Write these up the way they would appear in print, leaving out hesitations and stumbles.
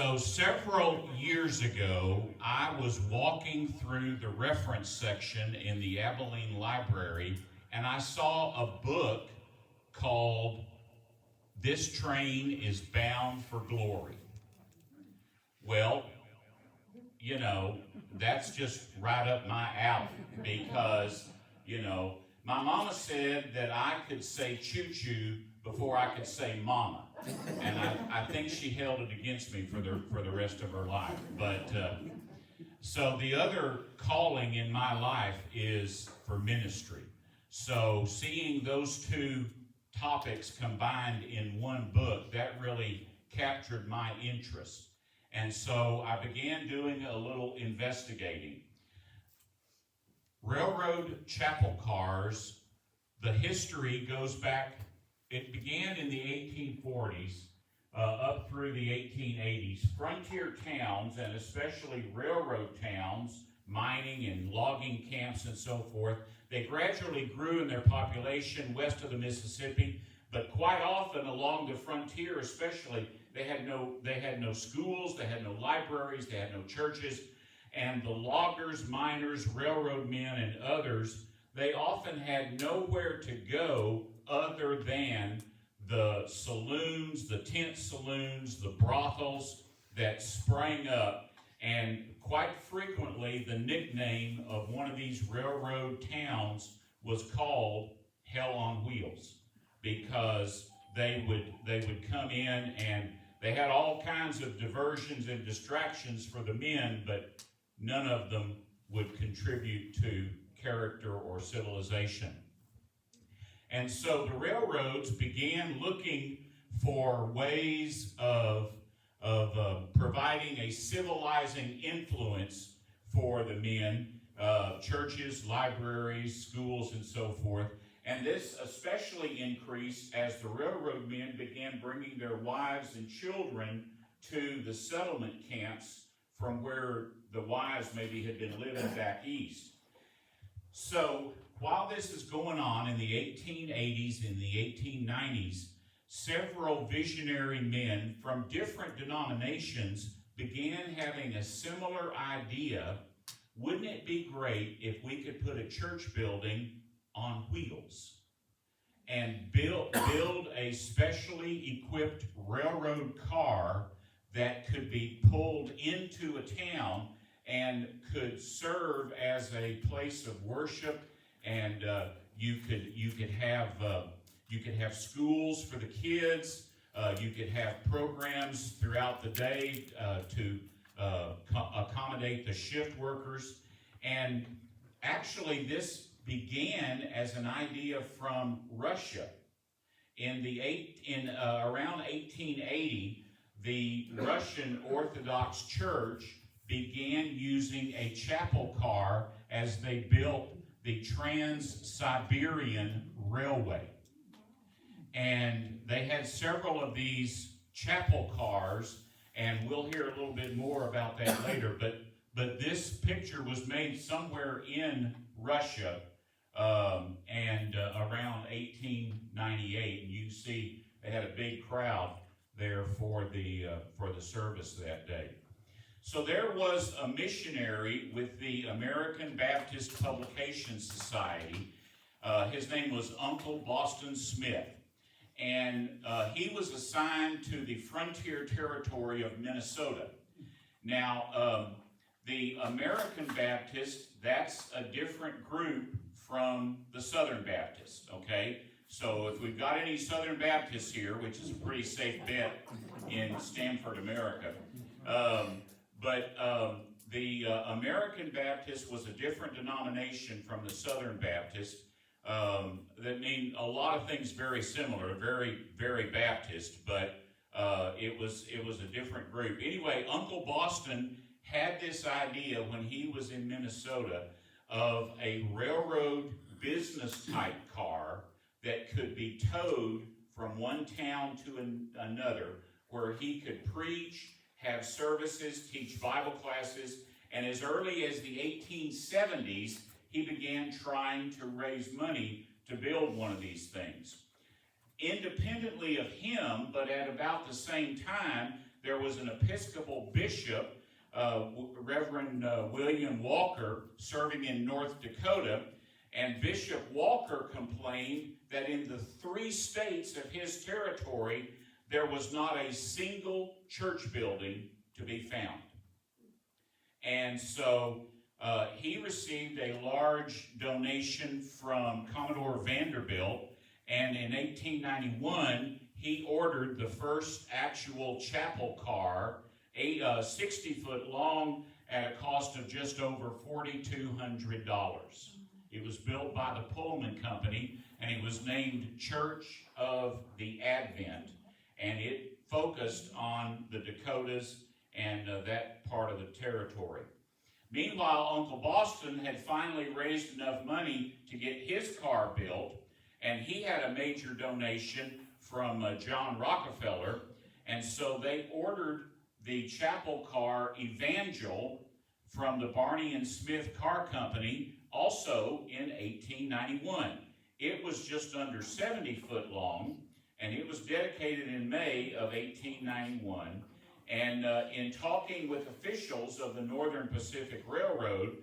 So several years ago, I was walking through the reference section in the Abilene Library, and I saw a book called This Train is Bound for Glory. Well, that's just right up my alley because, my mama said that I could say choo-choo before I could say mama. And I think she held it against me for the rest of her life. But so the other calling in my life is for ministry. So seeing those two topics combined in one book, that really captured my interest. And so I began doing a little investigating. Railroad chapel cars, the history goes back, it began in the 1840s up through the 1880s. Frontier towns, and especially railroad towns, mining and logging camps and so forth, they gradually grew in their population west of the Mississippi, but quite often along the frontier especially, they had no schools, they had no libraries, they had no churches, and the loggers, miners, railroad men, and others, they often had nowhere to go other than the saloons, the tent saloons, the brothels that sprang up. And quite frequently, the nickname of one of these railroad towns was called Hell on Wheels, because they would come in and they had all kinds of diversions and distractions for the men, but none of them would contribute to character or civilization. And so the railroads began looking for ways of providing a civilizing influence for the men, churches, libraries, schools, and so forth. And this especially increased as the railroad men began bringing their wives and children to the settlement camps from where the wives maybe had been living back east. So while this is going on in the 1880s and the 1890s, several visionary men from different denominations began having a similar idea. Wouldn't it be great if we could put a church building on wheels and build a specially equipped railroad car that could be pulled into a town and could serve as a place of worship, and you could have schools for the kids. You could have programs throughout the day to accommodate the shift workers. And actually, this began as an idea from Russia. Around 1880, the Russian Orthodox Church began using a chapel car as they built the Trans-Siberian Railway. And they had several of these chapel cars, and we'll hear a little bit more about that later, but this picture was made somewhere in Russia and around 1898, and you see they had a big crowd there for the service that day. So there was a missionary with the American Baptist Publication Society. His name was Uncle Boston Smith, and he was assigned to the frontier territory of Minnesota. Now, the American Baptist, that's a different group from the Southern Baptist, okay? So if we've got any Southern Baptists here, which is a pretty safe bet in Stamford, America, but the American Baptist was a different denomination from the Southern Baptist. That mean a lot of things very similar, very, very Baptist, but it was a different group. Anyway, Uncle Boston had this idea when he was in Minnesota of a railroad business type car that could be towed from one town to another, where he could preach, have services, teach Bible classes, and as early as the 1870s, he began trying to raise money to build one of these things. Independently of him, but at about the same time, there was an Episcopal bishop, Reverend William Walker, serving in North Dakota, and Bishop Walker complained that in the 3 states of his territory, there was not a single church building to be found. And so he received a large donation from Commodore Vanderbilt, and in 1891, he ordered the first actual chapel car, 60 foot long, at a cost of just over $4,200. It was built by the Pullman Company, and it was named Church of the Advent, and it focused on the Dakotas and that part of the territory. Meanwhile, Uncle Boston had finally raised enough money to get his car built, and he had a major donation from John Rockefeller, and so they ordered the chapel car Evangel from the Barney and Smith Car Company, also in 1891. It was just under 70 foot long, and it was dedicated in May of 1891. And in talking with officials of the Northern Pacific Railroad,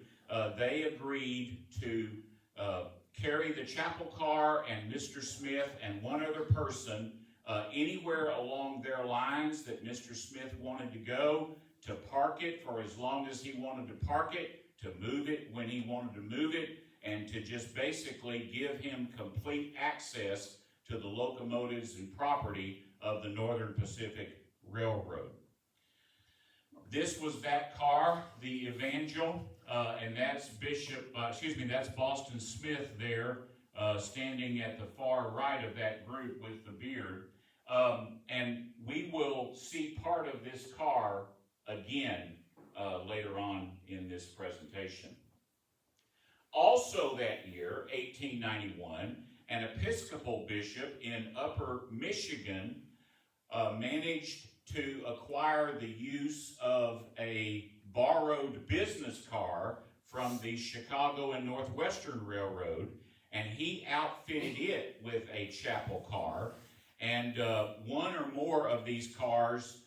they agreed to carry the chapel car and Mr. Smith and one other person anywhere along their lines that Mr. Smith wanted to go, to park it for as long as he wanted to park it, to move it when he wanted to move it, and to just basically give him complete access to the locomotives and property of the Northern Pacific Railroad. This was that car, the Evangel, and that's that's Boston Smith there, standing at the far right of that group with the beard. And we will see part of this car again later on in this presentation. Also that year, 1891, an Episcopal bishop in Upper Michigan managed to acquire the use of a borrowed business car from the Chicago and Northwestern Railroad, and he outfitted it with a chapel car. And one or more of these cars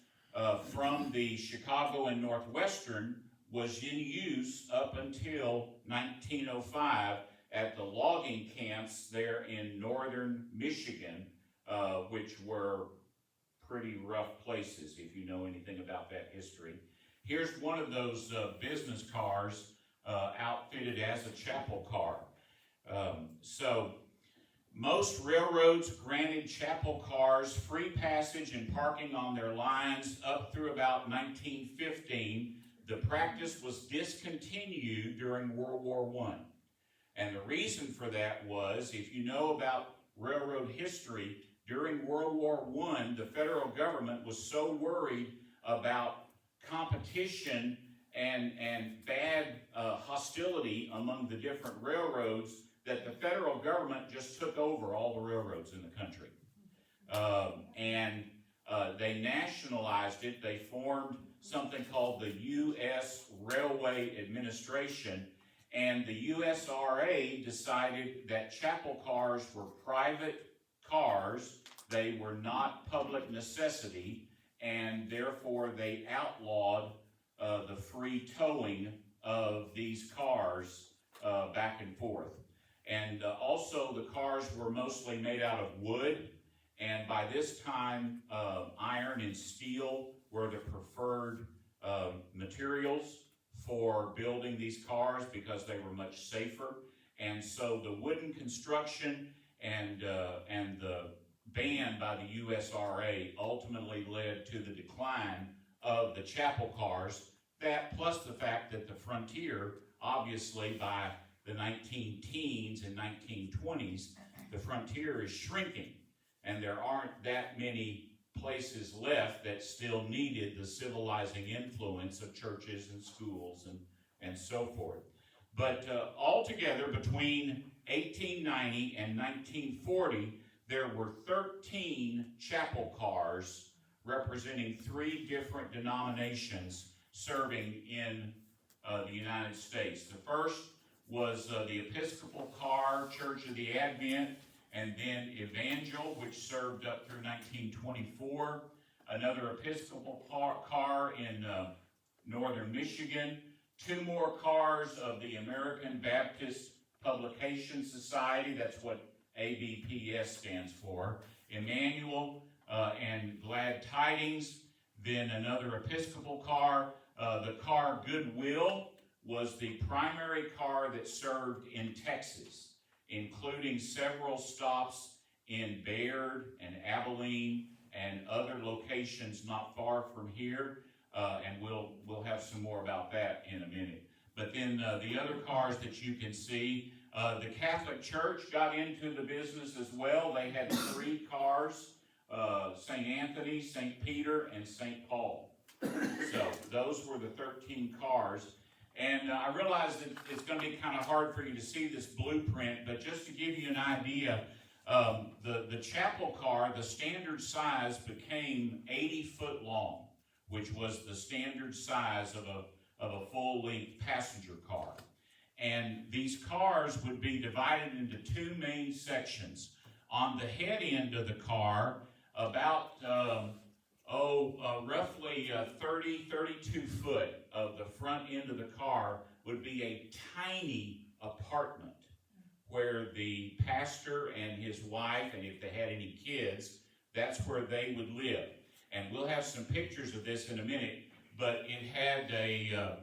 from the Chicago and Northwestern was in use up until 1905 at the logging camps there in northern Michigan, which were pretty rough places if you know anything about that history. Here's one of those business cars outfitted as a chapel car. So most railroads granted chapel cars free passage and parking on their lines up through about 1915. The practice was discontinued during World War I. And the reason for that was, if you know about railroad history, during World War I, the federal government was so worried about competition and bad hostility among the different railroads that the federal government just took over all the railroads in the country. They nationalized it. They formed something called the U.S. Railway Administration, and the USRA decided that chapel cars were private cars. They were not public necessity, and therefore they outlawed the free towing of these cars back and forth. And also the cars were mostly made out of wood, and by this time iron and steel were the preferred materials for building these cars because they were much safer. And so the wooden construction and the ban by the USRA ultimately led to the decline of the chapel cars. That plus the fact that the frontier, obviously by the 19-teens and 1920s, the frontier is shrinking, and there aren't that many places left that still needed the civilizing influence of churches and schools and so forth. But altogether, between 1890 and 1940, there were 13 chapel cars representing 3 different denominations serving in the United States. The first was the Episcopal car, Church of the Advent, and then Evangel, which served up through 1924. another Episcopal car in northern Michigan, 2 more cars of the American Baptist Publication Society, that's what ABPS stands for, Emmanuel and Glad Tidings, then another Episcopal car. The car Goodwill was the primary car that served in Texas, including several stops in Bayard and Abilene and other locations not far from here, and we'll have some more about that in a minute. But then the other cars that you can see, the Catholic Church got into the business as well. They had 3 cars, St. Anthony, St. Peter, and St. Paul. So those were the 13 cars. And I realize that it's going to be kind of hard for you to see this blueprint, but just to give you an idea, the chapel car, the standard size became 80 foot long, which was the standard size of a full-length passenger car. And these cars would be divided into 2 main sections. On the head end of the car, about roughly 32 foot of the front end of the car would be a tiny apartment where the pastor and his wife, and if they had any kids, that's where they would live. And we'll have some pictures of this in a minute, but it had a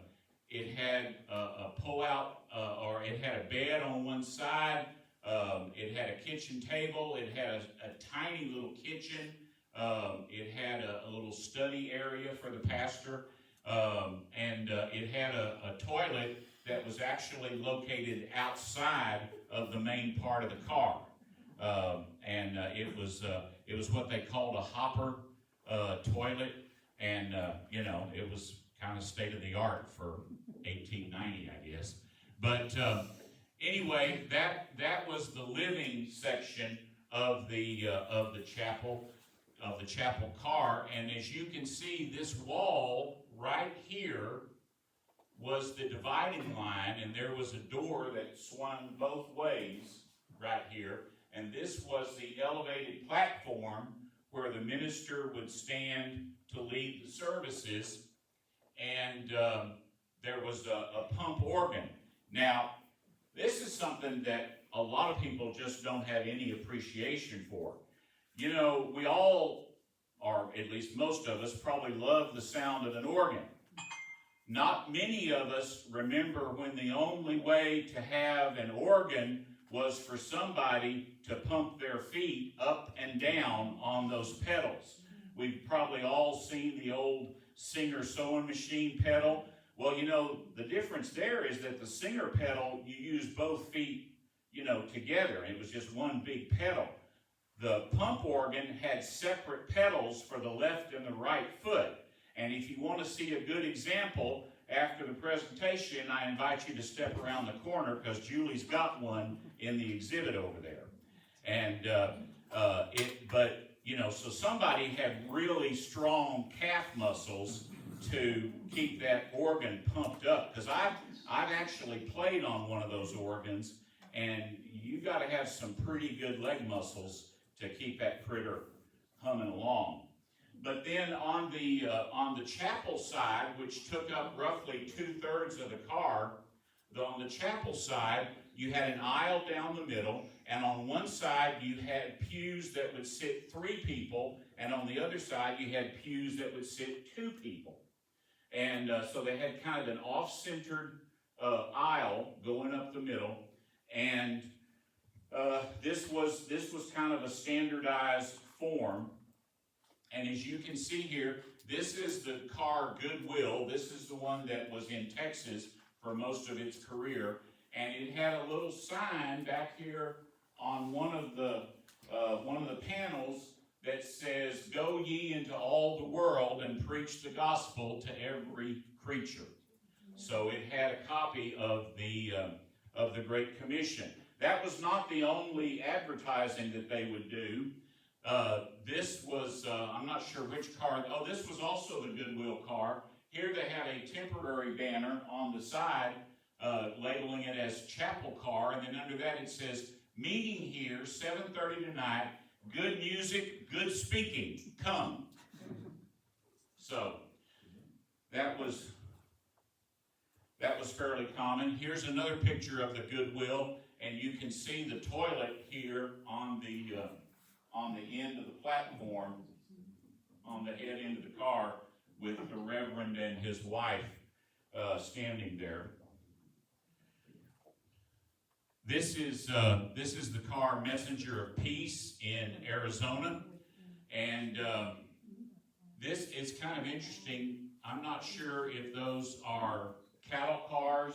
pull-out, or it had a bed on one side. It had a kitchen table. It had a tiny little kitchen. It had a little study area for the pastor, and it had a toilet that was actually located outside of the main part of the car, and it was what they called a hopper toilet, and it was kind of state of the art for 1890, I guess. But anyway, that was the living section of the chapel. Of the chapel car, and as you can see, this wall right here was the dividing line, and there was a door that swung both ways right here, and this was the elevated platform where the minister would stand to lead the services, and there was a pump organ. Now, this is something that a lot of people just don't have any appreciation for. You know, we all, or at least most of us, probably love the sound of an organ. Not many of us remember when the only way to have an organ was for somebody to pump their feet up and down on those pedals. We've probably all seen the old Singer sewing machine pedal. Well, you know, the difference there is that the Singer pedal, you use both feet, together. It was just one big pedal. The pump organ had separate pedals for the left and the right foot. And if you want to see a good example after the presentation, I invite you to step around the corner because Julie's got one in the exhibit over there. And so somebody had really strong calf muscles to keep that organ pumped up. Because I've actually played on one of those organs, and you got to have some pretty good leg muscles to keep that critter humming along. But then on the chapel side, which took up roughly 2/3 of the car, on the chapel side, you had an aisle down the middle, and on one side you had pews that would sit 3 people, and on the other side you had pews that would sit 2 people. And so they had kind of an off-centered aisle going up the middle, and this was kind of a standardized form. And as you can see here, this is the car Goodwill. This is the one that was in Texas for most of its career. And it had a little sign back here on one of the panels that says, "Go ye into all the world and preach the gospel to every creature." So it had a copy of the Great Commission. That was not the only advertising that they would do. This was, I'm not sure which car. Oh, this was also the Goodwill car. Here they had a temporary banner on the side labeling it as chapel car, and then under that it says, "Meeting here, 7:30 tonight, good music, good speaking, come." So that was fairly common. Here's another picture of the Goodwill, and you can see the toilet here on the end of the platform, on the head end of the car, with the Reverend and his wife standing there. This is the car Messenger of Peace in Arizona, and this is kind of interesting. I'm not sure if those are cattle cars,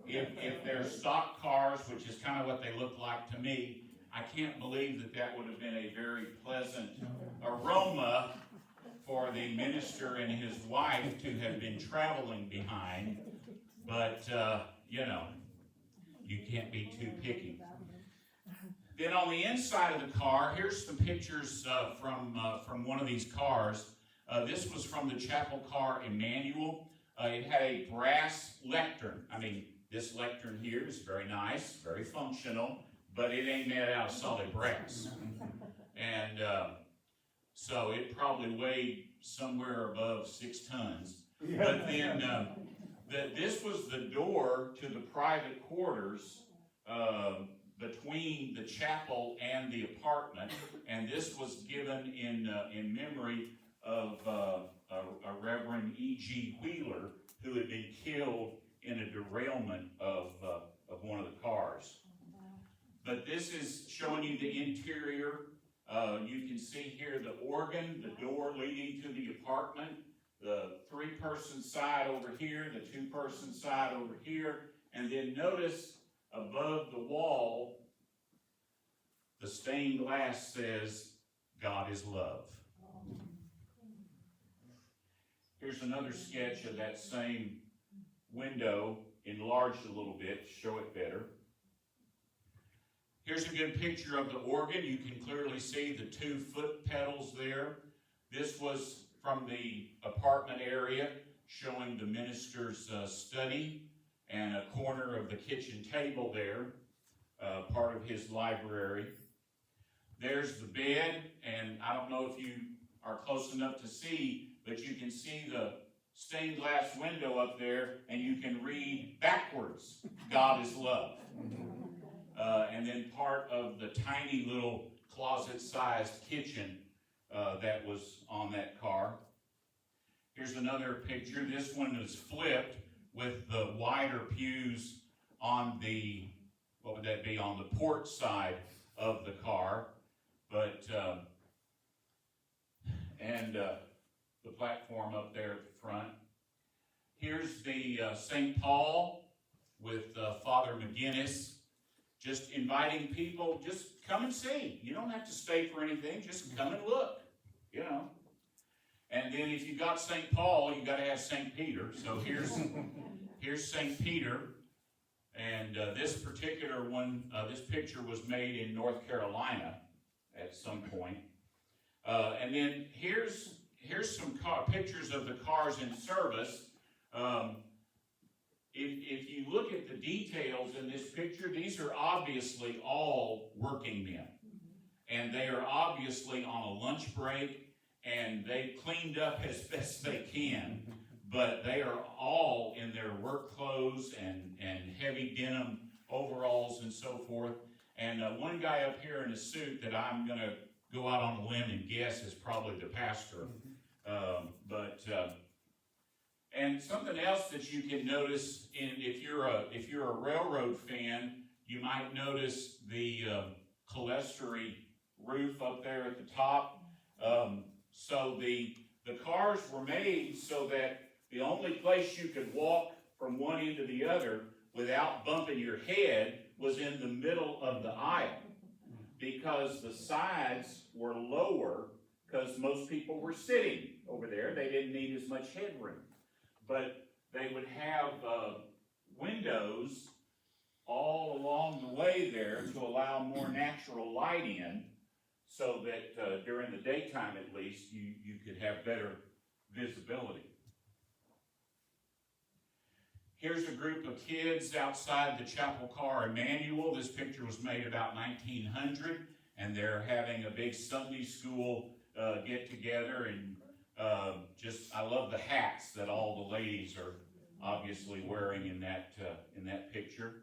if they're stock cars, which is kind of what they look like to me. I can't believe that would have been a very pleasant aroma for the minister and his wife to have been traveling behind, but you can't be too picky. Then on the inside of the car, here's some pictures from one of these cars. This was from the chapel car Emmanuel. It had a brass lectern. I mean, this lectern here is very nice, very functional, but it ain't made out of solid brass. And so it probably weighed somewhere above 6 tons. But then this was the door to the private quarters between the chapel and the apartment, and this was given in memory of a Reverend E.G. Wheeler, who had been killed in a derailment of one of the cars. But this is showing you the interior. You can see here the organ, the door leading to the apartment, the 3-person side over here, the 2-person side over here, and then notice above the wall, the stained glass says, "God is love." Here's another sketch of that same window, enlarged a little bit to show it better. Here's a good picture of the organ. You can clearly see the 2 foot pedals there. This was from the apartment area, showing the minister's study and a corner of the kitchen table there, part of his library. There's the bed, and I don't know if you are close enough to see, but you can see the stained glass window up there, and you can read backwards, "God is love." And then part of the tiny little closet-sized kitchen that was on that car. Here's another picture. This one is flipped with the wider pews on the, what would that be, on the port side of the car. But, the platform up there at the front. Here's the St. Paul with Father McGinnis, just inviting people, just come and see. You don't have to stay for anything, just come and look, And then if you got St. Paul, you got to have St. Peter. So here's St. Peter, and this particular one, this picture was made in North Carolina at some point. And then here's some pictures of the cars in service. If you look at the details in this picture, these are obviously all working men. And they are obviously on a lunch break, and they've cleaned up as best they can. But they are all in their work clothes and heavy denim overalls and so forth. And one guy up here in a suit that I'm going to go out on a limb and guess is probably the pastor. And something else that you can notice, if you're a railroad fan, you might notice the clerestory roof up there at the top. So the cars were made so that the only place you could walk from one end to the other without bumping your head was in the middle of the aisle, because the sides were lower, because most people were sitting over there. They didn't need as much headroom. But they would have windows all along the way there to allow more natural light in, so that during the daytime at least you could have better visibility. Here's a group of kids outside the chapel car Emmanuel. This picture was made about 1900, and they're having a big Sunday school get together, and I love the hats that all the ladies are obviously wearing in that picture.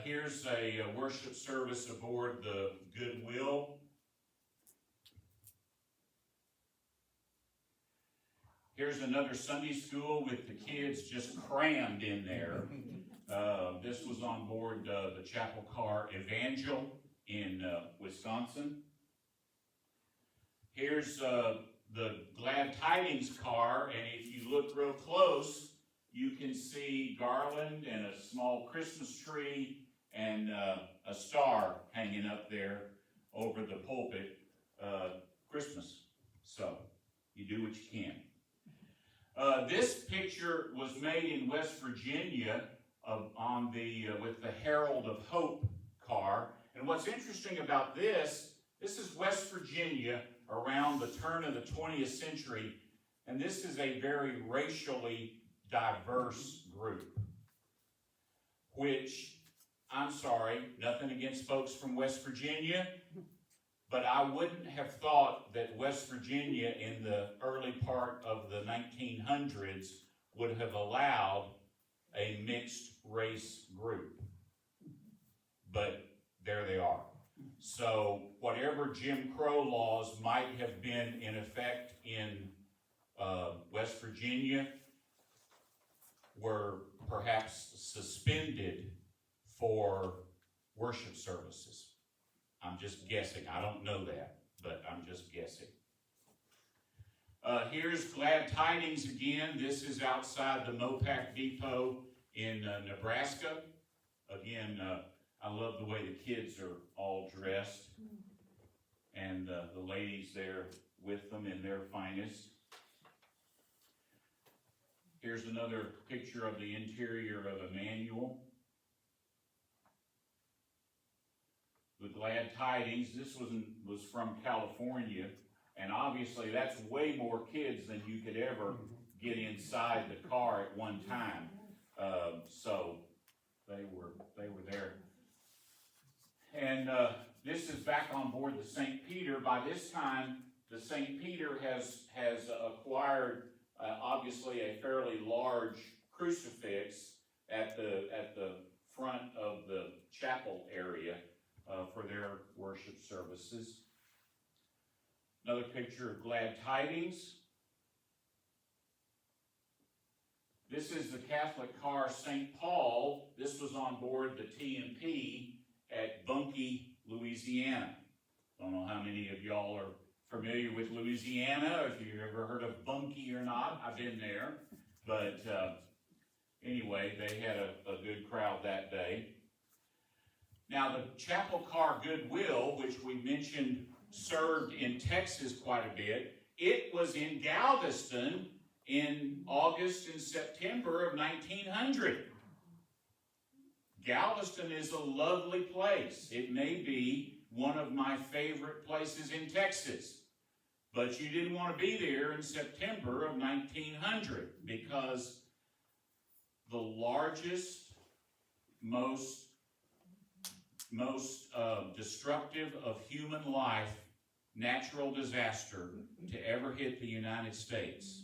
Here's a worship service aboard the Goodwill. Here's another Sunday school with the kids just crammed in there. This was on board the chapel car Evangel in Wisconsin. Here's the Glad Tidings car, and if you look real close, you can see garland and a small Christmas tree and a star hanging up there over the pulpit. Christmas. So, you do what you can. This picture was made in West Virginia with the Herald of Hope car. And what's interesting about this is West Virginia around the turn of the 20th century, and this is a very racially diverse group, which, I'm sorry, nothing against folks from West Virginia, but I wouldn't have thought that West Virginia in the early part of the 1900s would have allowed a mixed race group. But there they are. So whatever Jim Crow laws might have been in effect in West Virginia were perhaps suspended for worship services. I'm just guessing. I don't know that, but I'm just guessing. Here's Glad Tidings again. This is outside the Mopac Depot in Nebraska. Again, I love the way the kids are all dressed, and the ladies there with them in their finest. Here's another picture of the interior of a manual. The Glad Tidings, this was from California, and obviously that's way more kids than you could ever get inside the car at one time. So they were there. And this is back on board the St. Peter. By this time, the St. Peter has acquired obviously a fairly large crucifix at the front of the chapel area for their worship services. Another picture of Glad Tidings. This is the Catholic car St. Paul. This was on board the T&P at Bunkie, Louisiana. Don't know how many of y'all are familiar with Louisiana, if you've ever heard of Bunkie or not. I've been there. But anyway, they had a good crowd that day. Now, the chapel car Goodwill, which we mentioned served in Texas quite a bit, it was in Galveston in August and September of 1900. Galveston is a lovely place. It may be one of my favorite places in Texas. But you didn't want to be there in September of 1900 because the largest, most destructive of human life natural disaster to ever hit the United States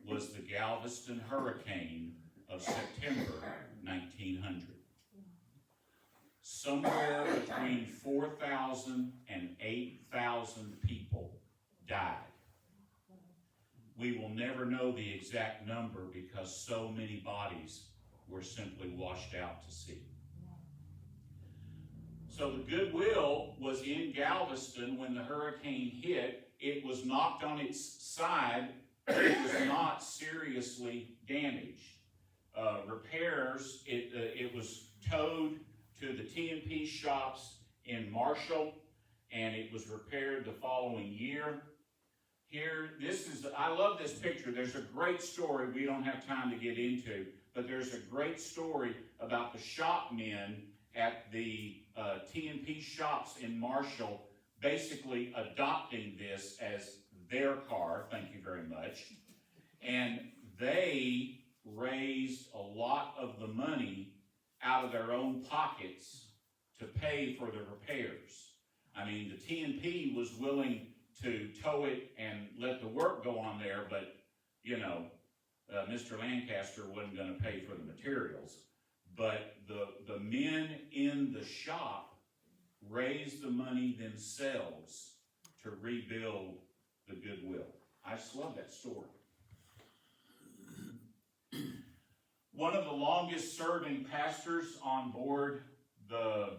was the Galveston hurricane of September 1900. Somewhere between 4,000 and 8,000 people died. We will never know the exact number because so many bodies were simply washed out to sea. So the Goodwill was in Galveston when the hurricane hit. It was knocked on its side. It was not seriously damaged. Repairs, it was towed to the T&P shops in Marshall, and it was repaired the following year. Here, I love this picture. There's a great story we don't have time to get into, but there's a great story about the shopmen at the T&P shops in Marshall basically adopting this as their car, thank you very much, and they raised a lot of the money out of their own pockets to pay for the repairs. I mean, the T&P was willing to tow it and let the work go on there, but, you know, Mr. Lancaster wasn't going to pay for the materials. But the men in the shop raised the money themselves to rebuild the Goodwill. I just love that story. One of the longest serving pastors on board the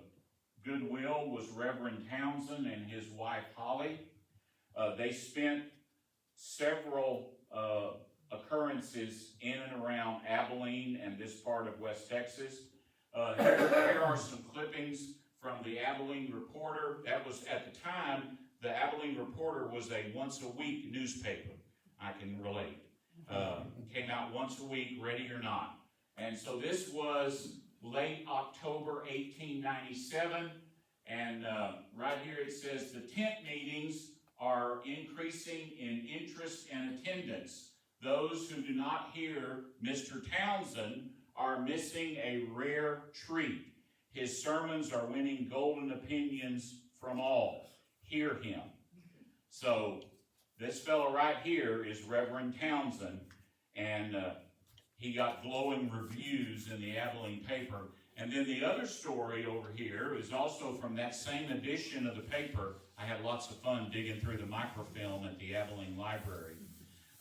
Goodwill was Reverend Townsend and his wife Holly. They spent several occurrences in and around Abilene and this part of West Texas. Here are some clippings from the Abilene Reporter. That was, at the time, the Abilene Reporter was a once-a-week newspaper. I can relate. Came out once a week, ready or not. And so this was late October 1897, and right here it says, the tent meetings are increasing in interest and attendance. Those who do not hear Mr. Townsend are missing a rare treat. His sermons are winning golden opinions from all. Hear him. So this fellow right here is Reverend Townsend, and he got glowing reviews in the Abilene paper. And then the other story over here is also from that same edition of the paper. I had lots of fun digging through the microfilm at the Abilene Library.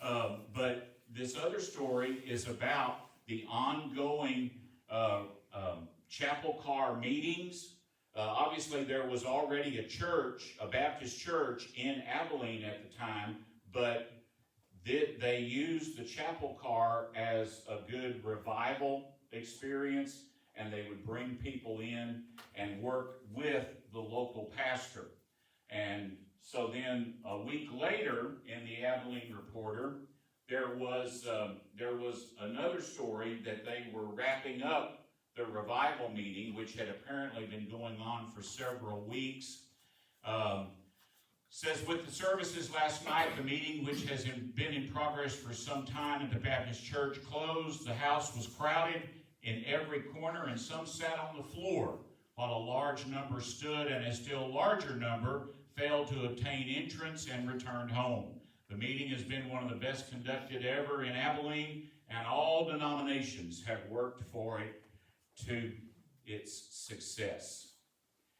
But this other story is about the ongoing chapel car meetings. Obviously, there was already a church, a Baptist church in Abilene at the time, but they used the chapel car as a good revival experience, and they would bring people in and work with the local pastor. And so then a week later in the Abilene Reporter, there was another story that they were wrapping up the revival meeting, which had apparently been going on for several weeks. Says, with the services last night, the meeting, which has been in progress for some time at the Baptist church, closed. The house was crowded in every corner, and some sat on the floor, while a large number stood, and a still larger number failed to obtain entrance and returned home. The meeting has been one of the best conducted ever in Abilene, and all denominations have worked for it to its success.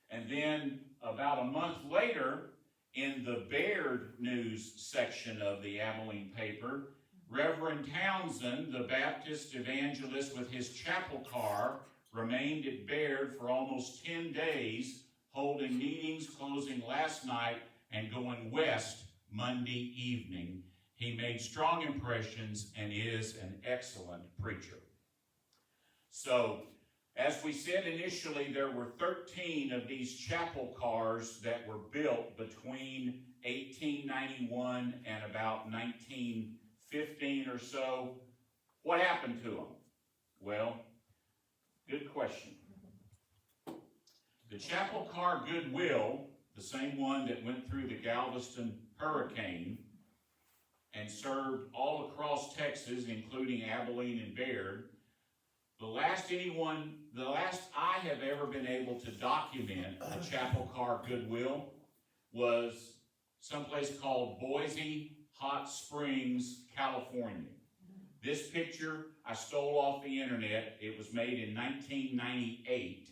And then about a month later, in the Baird News section of the Abilene paper, Reverend Townsend, the Baptist evangelist with his chapel car, remained at Baird for almost 10 days, holding meetings, closing last night, and going west Monday evening. He made strong impressions and is an excellent preacher. So, as we said initially, there were 13 of these chapel cars that were built between 1891 and about 1915 or so. What happened to them? Well, good question. The chapel car Goodwill, the same one that went through the Galveston hurricane and served all across Texas, including Abilene and Baird, the last I have ever been able to document a chapel car Goodwill was someplace called Boise Hot Springs, California. This picture I stole off the internet. It was made in 1998.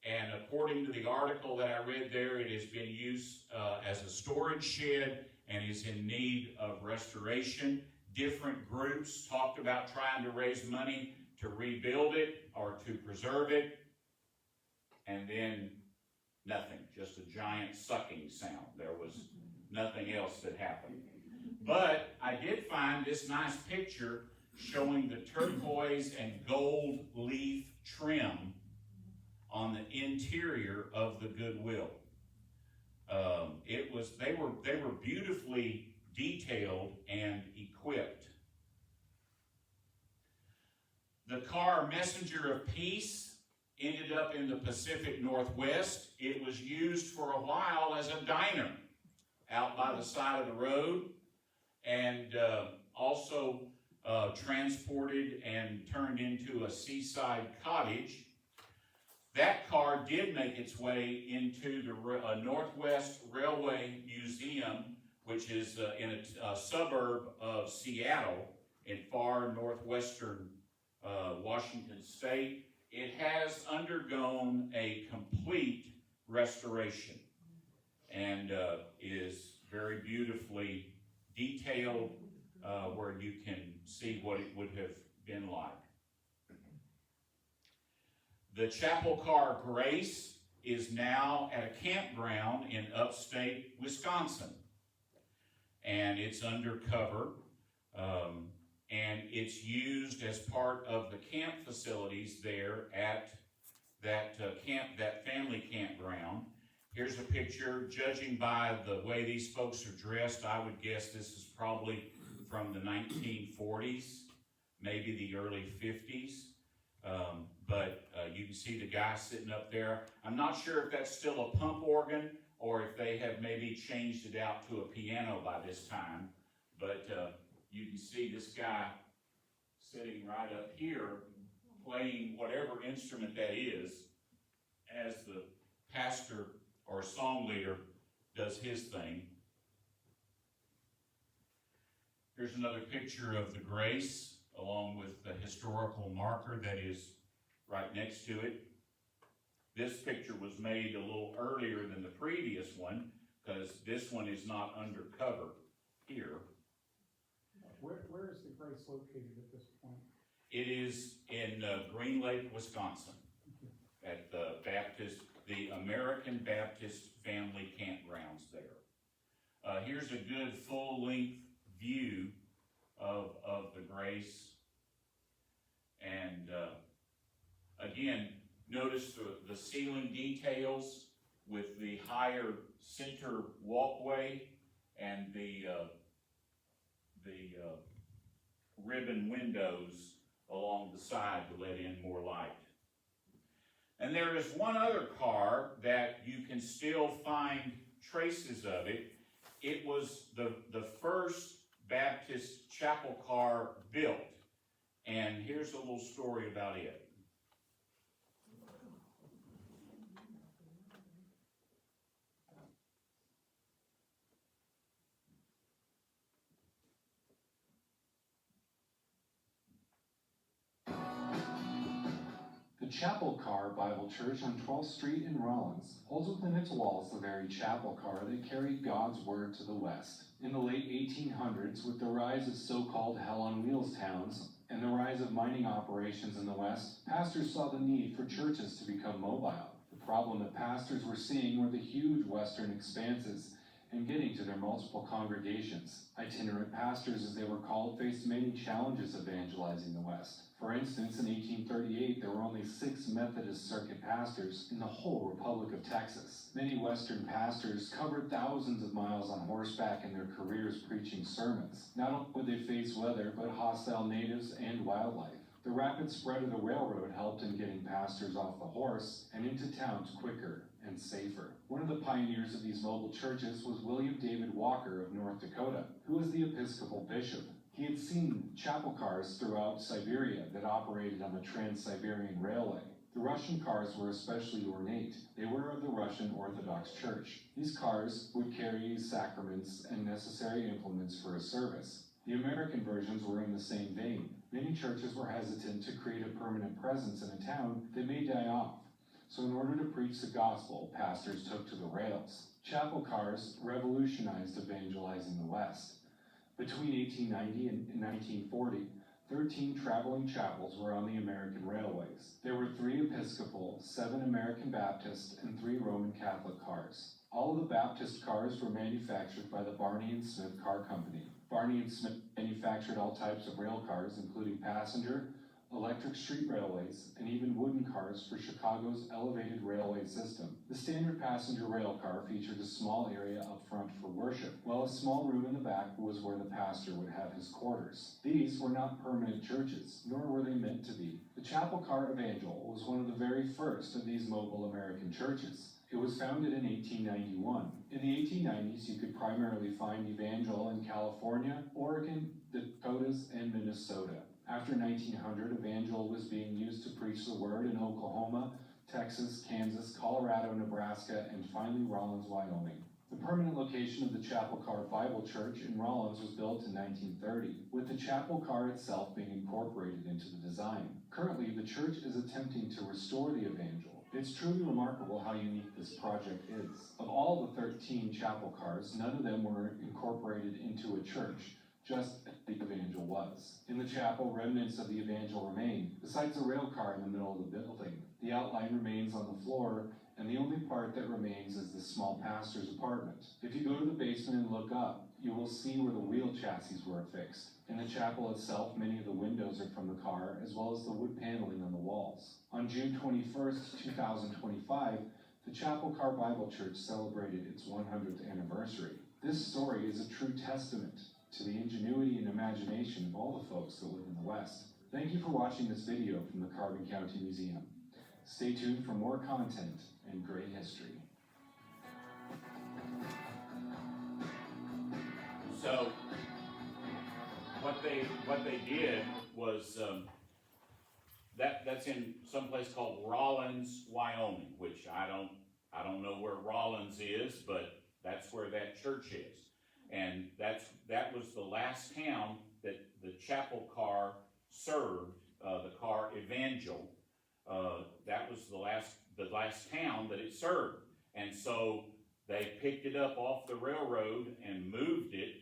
And according to the article that I read there, it has been used as a storage shed and is in need of restoration. Different groups talked about trying to raise money to rebuild it or to preserve it, and then nothing, just a giant sucking sound. There was nothing else that happened. But I did find this nice picture showing the turquoise and gold leaf trim on the interior of the Goodwill. They were beautifully detailed and equipped. The car Messenger of Peace ended up in the Pacific Northwest. It was used for a while as a diner out by the side of the road, and also transported and turned into a seaside cottage. That car did make its way into the Northwest Railway Museum, which is in a suburb of Seattle in far northwestern Washington State. It has undergone a complete restoration and is very beautifully detailed where you can see what it would have been like. The chapel car Grace is now at a campground in upstate Wisconsin, and it's undercover, and it's used as part of the camp facilities there at that family campground. Here's a picture. Judging by the way these folks are dressed, I would guess this is probably from the 1940s, maybe the early 50s. But you can see the guy sitting up there. I'm not sure if that's still a pump organ or if they have maybe changed it out to a piano by this time. But you can see this guy sitting right up here playing whatever instrument that is as the pastor or song leader does his thing. Here's another picture of the Grace along with the historical marker that is right next to it. This picture was made a little earlier than the previous one because this one is not undercover here. Where is the Grace located at this point? It is in Green Lake, Wisconsin, at the American Baptist Family Campgrounds there. Here's a good full-length view of the Grace. And again, notice the ceiling details with the higher center walkway and the ribbon windows along the side to let in more light. And there is one other car that you can still find traces of it. It was the first Baptist chapel car built. And here's a little story about it. The Chapel Car Bible Church on 12th Street in Rollins holds within its walls the very chapel car that carried God's Word to the West. In the late 1800s, with the rise of so-called Hell on Wheels towns and the rise of mining operations in the West, pastors saw the need for churches to become mobile. The problem that pastors were seeing were the huge western expanses and getting to their multiple congregations. Itinerant pastors, as they were called, faced many challenges evangelizing the West. For instance, in 1838, there were only 6 Methodist circuit pastors in the whole Republic of Texas. Many Western pastors covered thousands of miles on horseback in their careers preaching sermons. Not only would they face weather, but hostile natives and wildlife. The rapid spread of the railroad helped in getting pastors off the horse and into towns quicker and safer. One of the pioneers of these mobile churches was William David Walker of North Dakota, who was the Episcopal bishop. He had seen chapel cars throughout Siberia that operated on the Trans-Siberian Railway. The Russian cars were especially ornate. They were of the Russian Orthodox Church. These cars would carry sacraments and necessary implements for a service. The American versions were in the same vein. Many churches were hesitant to create a permanent presence in a town that may die off. So in order to preach the gospel, pastors took to the rails. Chapel cars revolutionized evangelizing the West. Between 1890 and 1940, 13 traveling chapels were on the American railways. There were 3 Episcopal, 7 American Baptist, and 3 Roman Catholic cars. All of the Baptist cars were manufactured by the Barney and Smith Car Company. Barney and Smith manufactured all types of rail cars, including passenger, electric street railways, and even wooden cars for Chicago's elevated railway system. The standard passenger rail car featured a small area up front for worship, while a small room in the back was where the pastor would have his quarters. These were not permanent churches, nor were they meant to be. The Chapel Car Evangel was one of the very first of these mobile American churches. It was founded in 1891. In the 1890s, you could primarily find Evangel in California, Oregon, the Dakotas, and Minnesota. After 1900, Evangel was being used to preach the word in Oklahoma, Texas, Kansas, Colorado, Nebraska, and finally Rollins, Wyoming. The permanent location of the Chapel Car Bible Church in Rollins was built in 1930, with the chapel car itself being incorporated into the design. Currently, the church is attempting to restore the evangel. It's truly remarkable how unique this project is. Of all the 13 chapel cars, none of them were incorporated into a church, just as the evangel was. In the chapel, remnants of the evangel remain, besides a rail car in the middle of the building. The outline remains on the floor, and the only part that remains is the small pastor's apartment. If you go to the basement and look up, you will see where the wheel chassis were affixed. In the chapel itself, many of the windows are from the car, as well as the wood paneling on the walls. On June 21st, 2025, the Chapel Car Bible Church celebrated its 100th anniversary. This story is a true testament to the ingenuity and imagination of all the folks that live in the West. Thank you for watching this video from the Carbon County Museum. Stay tuned for more content and great history. So what they did was that's in some place called Rollins, Wyoming, which I don't know where Rollins is, but that's where that church is. And that was the last town that the chapel car served, the car evangel. That was the last town that it served. And so they picked it up off the railroad and moved it,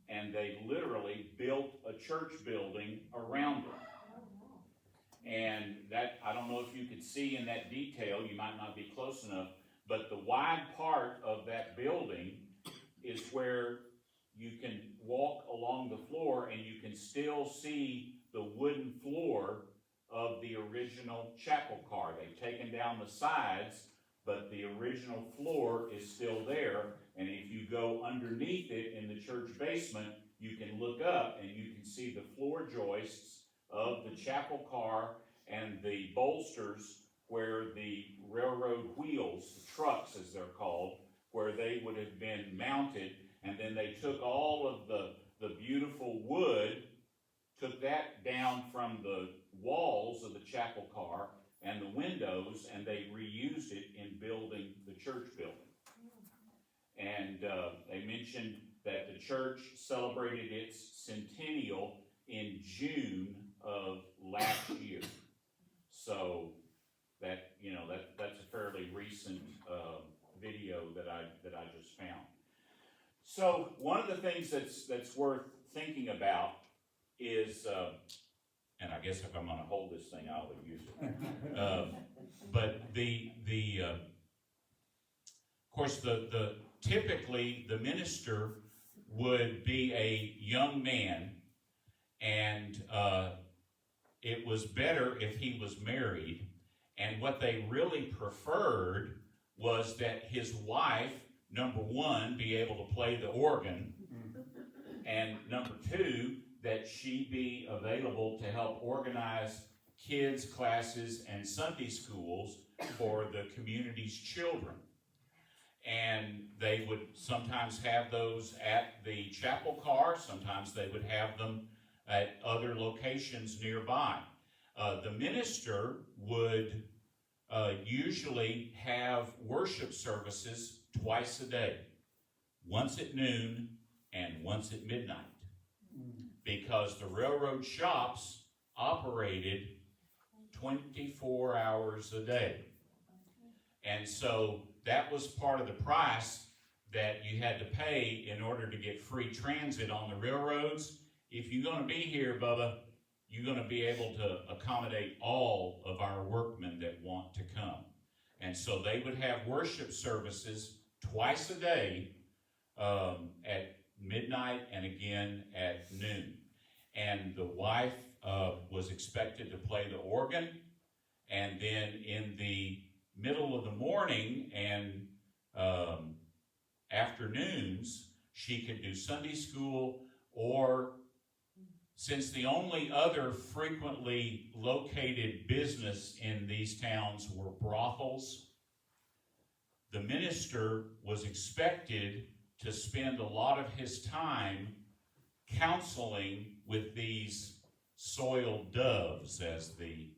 and they literally built a church building around it. And that, I don't know if you could see in that detail, you might not be close enough, but the wide part of that building is where you can walk along the floor and you can still see the wooden floor of the original chapel car. They've taken down the sides, but the original floor is still there. And if you go underneath it in the church basement, you can look up and you can see the floor joists of the chapel car and the bolsters where the railroad wheels, the trucks as they're called, where they would have been mounted. And then they took all of the beautiful wood, took that down from the walls of the chapel car and the windows, and they reused it in building the church building. And they mentioned that the church celebrated its centennial in June of last year. So that, you know, that's a fairly recent video that I just found. So one of the things that's worth thinking about is, and I guess if I'm going to hold this thing, I would use it. But of course, the typically the minister would be a young man, and it was better if he was married. And what they really preferred was that his wife, number one, be able to play the organ, and number two, that she be available to help organize kids' classes and Sunday schools for the community's children. And they would sometimes have those at the chapel car, sometimes they would have them at other locations nearby. The minister would usually have worship services twice a day, once at noon and once at midnight, because the railroad shops operated 24 hours a day. And so that was part of the price that you had to pay in order to get free transit on the railroads. If you're going to be here, Bubba, you're going to be able to accommodate all of our workmen that want to come. And so they would have worship services twice a day at midnight and again at noon. And the wife was expected to play the organ, and then in the middle of the morning and afternoons, she could do Sunday school, or since the only other frequently located business in these towns were brothels, the minister was expected to spend a lot of his time counseling with these soiled doves, as the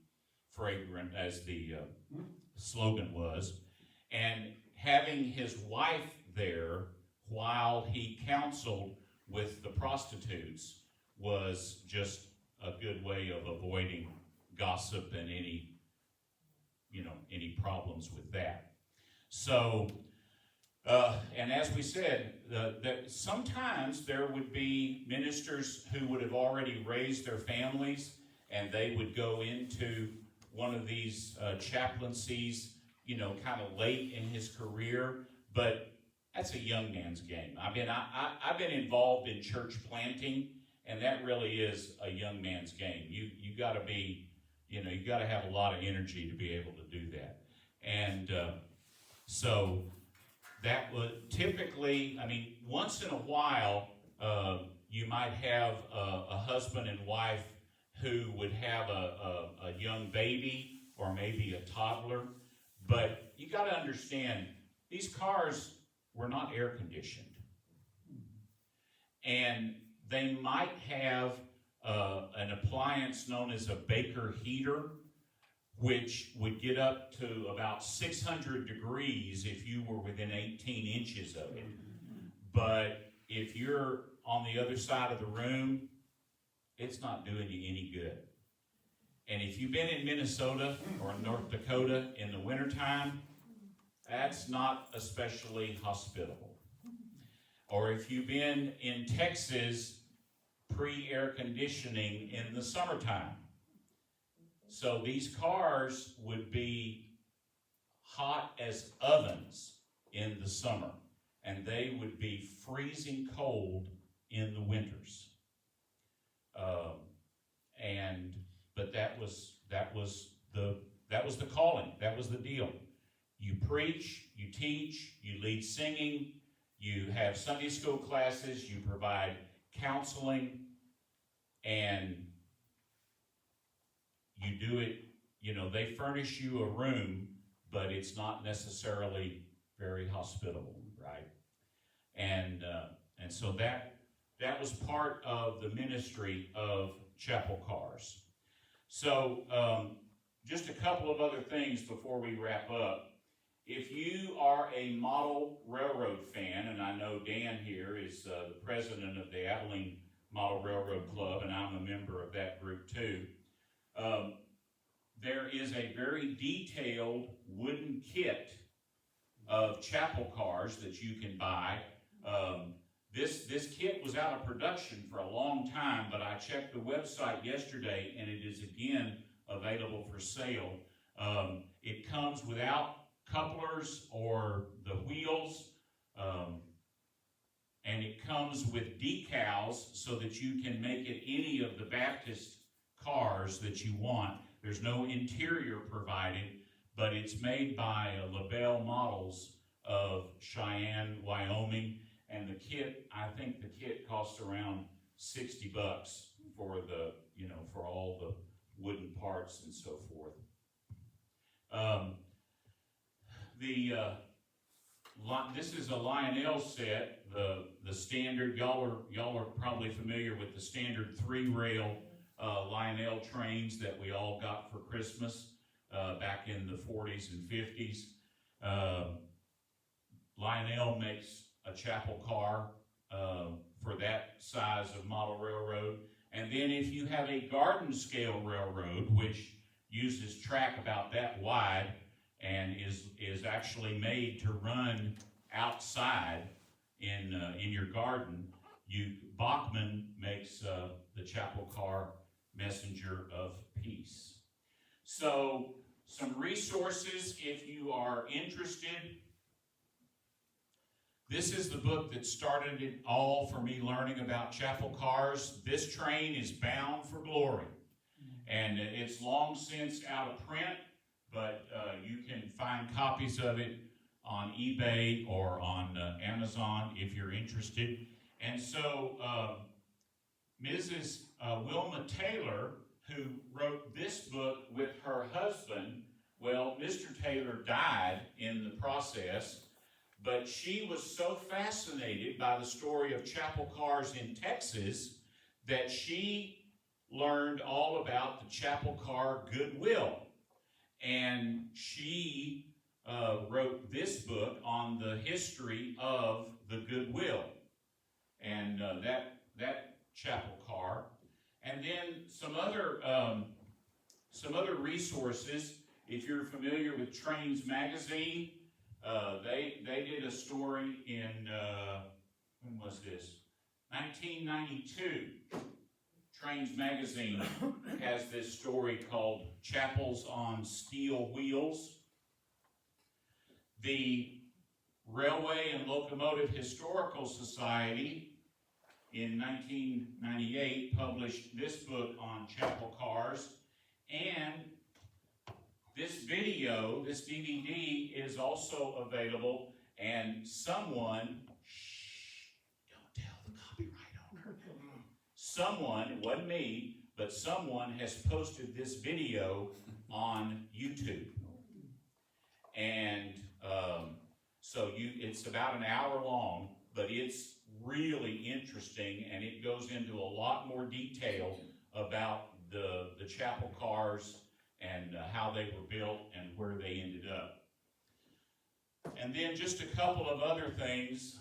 slogan was, and having his wife there while he counseled with the prostitutes was just a good way of avoiding gossip and any problems with that. So, and as we said, that sometimes there would be ministers who would have already raised their families, and they would go into one of these chaplaincies, kind of late in his career. But that's a young man's game. I've been involved in church planting, and that really is a young man's game. You got to be, you got to have a lot of energy to be able to do that. And so that would typically, once in a while, you might have a husband and wife who would have a young baby or maybe a toddler. But you got to understand, these cars were not air conditioned. And they might have an appliance known as a Baker heater, which would get up to about 600 degrees if you were within 18 inches of it. But if you're on the other side of the room, it's not doing you any good. And if you've been in Minnesota or North Dakota in the wintertime, that's not especially hospitable. Or if you've been in Texas pre-air conditioning in the summertime. So these cars would be hot as ovens in the summer, and they would be freezing cold in the winters. But that was the calling. That was the deal. You preach, you teach, you lead singing, you have Sunday school classes, you provide counseling, and you do it, they furnish you a room, but it's not necessarily very hospitable, right? And so that was part of the ministry of Chapel Cars. So just a couple of other things before we wrap up. If you are a model railroad fan, and I know Dan here is the president of the Abilene Model Railroad Club, and I'm a member of that group too, there is a very detailed wooden kit of chapel cars that you can buy. This kit was out of production for a long time, but I checked the website yesterday, and it is again available for sale. It comes without couplers or the wheels, and it comes with decals so that you can make it any of the Baptist cars that you want. There's no interior provided, but it's made by LaBelle Models of Cheyenne, Wyoming, and the kit, I think the kit costs around $60 for the, for all the wooden parts and so forth. This is a Lionel set, the standard. Y'all are probably familiar with the standard 3-rail Lionel trains that we all got for Christmas back in the 40s and 50s. Lionel makes a chapel car for that size of model railroad. And then if you have a garden scale railroad, which uses track about that wide and is actually made to run outside in your garden, Bachman makes the chapel car Messenger of Peace. So some resources if you are interested. This is the book that started it all for me learning about chapel cars. This Train is Bound for Glory. And it's long since out of print, but you can find copies of it on eBay or on Amazon if you're interested. And so Mrs. Wilma Taylor, who wrote this book with her husband, well, Mr. Taylor died in the process, but she was so fascinated by the story of chapel cars in Texas that she learned all about the chapel car goodwill. and she wrote this book on the history of the Goodwill, and that chapel car, and then some other resources. If you're familiar with Trains Magazine, they did a story in when was this? 1992. Trains Magazine has this story called Chapels on Steel Wheels. The Railway and Locomotive Historical Society in 1998 published this book on chapel cars, and this video, this DVD, is also available, and someone, don't tell the copyright owner, someone, it wasn't me, but someone has posted this video on YouTube. And so it's about an hour long, but it's really interesting, and it goes into a lot more detail about the chapel cars and how they were built and where they ended up. And then just a couple of other things.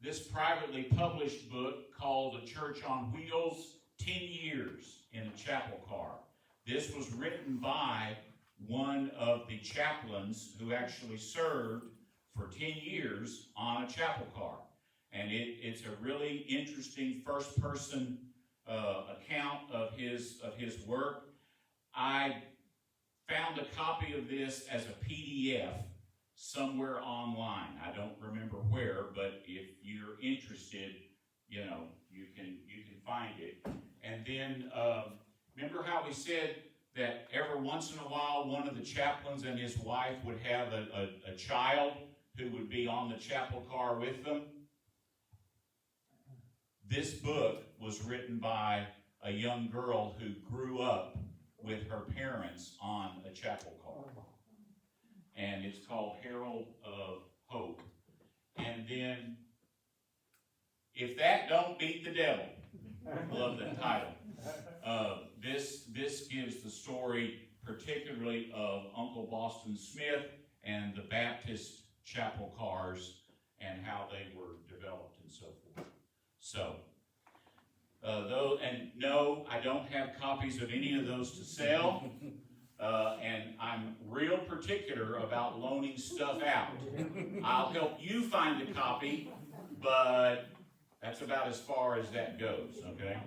This privately published book called A Church on Wheels, 10 Years in a Chapel Car. This was written by one of the chaplains who actually served for 10 years on a chapel car. And it's a really interesting first-person account of his work. I found a copy of this as a PDF somewhere online. I don't remember where, but if you're interested, you can find it. And then remember how we said that every once in a while one of the chaplains and his wife would have a child who would be on the chapel car with them? This book was written by a young girl who grew up with her parents on a chapel car. And it's called Herald of Hope. And then, if that don't beat the devil, I love that title. This gives the story particularly of Uncle Boston Smith and the Baptist chapel cars and how they were developed and so forth. So, no, I don't have copies of any of those to sell. And I'm real particular about loaning stuff out. I'll help you find a copy, but that's about as far as that goes, okay?